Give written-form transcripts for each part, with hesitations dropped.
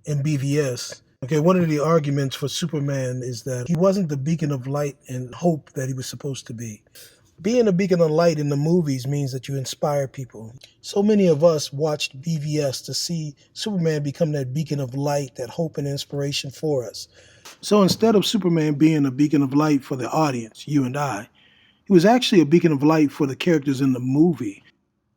in BvS. Okay, one of the arguments for Superman is that he wasn't the beacon of light and hope that he was supposed to be. Being a beacon of light in the movies means that you inspire people. So many of us watched BvS to see Superman become that beacon of light, that hope and inspiration for us. So instead of Superman being a beacon of light for the audience, you and I, he was actually a beacon of light for the characters in the movie.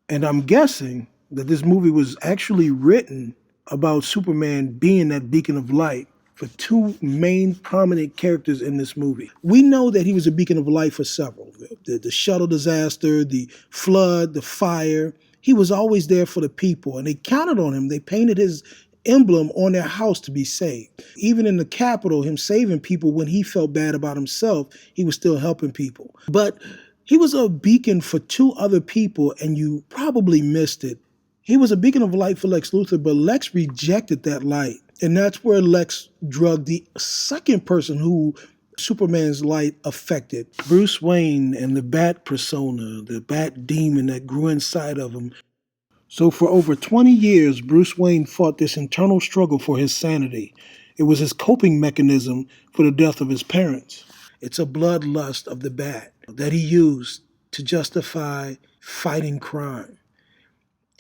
And I'm guessing that this movie was actually written about Superman being that beacon of light for two main prominent characters in this movie. We know that he was a beacon of light for several. The shuttle disaster, the flood, the fire. He was always there for the people, and they counted on him. They painted his emblem on their house to be saved. Even in the Capitol, him saving people when he felt bad about himself, he was still helping people. But he was a beacon for two other people, and you probably missed it. He was a beacon of light for Lex Luthor, but Lex rejected that light. And that's where Lex drugged the second person who Superman's light affected. Bruce Wayne and the Bat persona, the Bat demon that grew inside of him. So for over 20 years, Bruce Wayne fought this internal struggle for his sanity. It was his coping mechanism for the death of his parents. It's a bloodlust of the Bat that he used to justify fighting crime.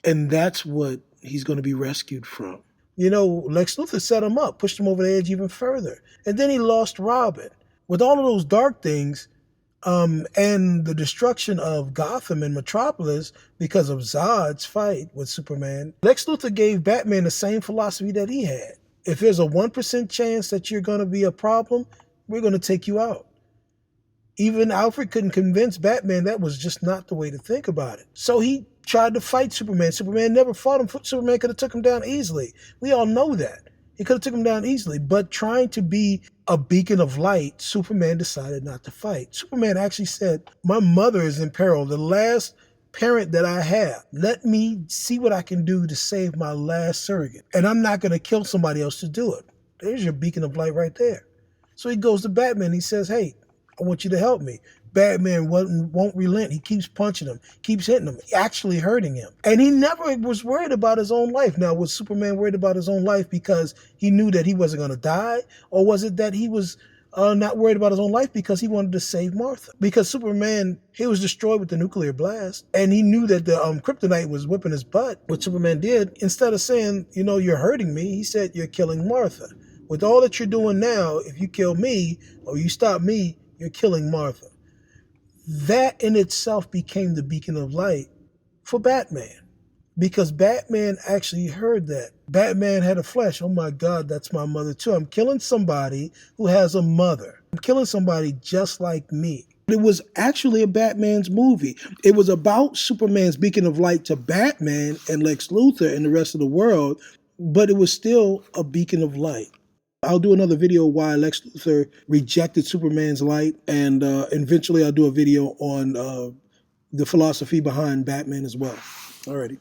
And that's what he's going to be rescued from. You know, Lex Luthor set him up, pushed him over the edge even further. And then he lost Robin. With all of those dark things and the destruction of Gotham and Metropolis because of Zod's fight with Superman, Lex Luthor gave Batman the same philosophy that he had. If there's a 1% chance that you're going to be a problem, we're going to take you out. Even Alfred couldn't convince Batman that was just not the way to think about it. So he tried to fight Superman. Superman never fought him. Superman could have took him down easily. We all know that. He could have took him down easily. But trying to be a beacon of light, Superman decided not to fight. Superman actually said, my mother is in peril, the last parent that I have. Let me see what I can do to save my last surrogate. And I'm not going to kill somebody else to do it. There's your beacon of light right there. So he goes to Batman. He says, hey, I want you to help me. Batman won't relent. He keeps punching him, keeps hitting him, actually hurting him. And he never was worried about his own life. Now, was Superman worried about his own life because he knew that he wasn't going to die? Or was it that he was not worried about his own life because he wanted to save Martha? Because Superman, he was destroyed with the nuclear blast. And he knew that the kryptonite was whipping his butt. What Superman did, instead of saying, you know, you're hurting me, he said, you're killing Martha. With all that you're doing now, if you kill me or you stop me, you're killing Martha. That in itself became the beacon of light for Batman, because Batman actually heard that. Batman had a flash. Oh my God, that's my mother too. I'm killing somebody who has a mother. I'm killing somebody just like me. It was actually a Batman's movie. It was about Superman's beacon of light to Batman and Lex Luthor and the rest of the world, but it was still a beacon of light. I'll do another video why Lex Luthor rejected Superman's light, and eventually I'll do a video on the philosophy behind Batman as well. Alrighty.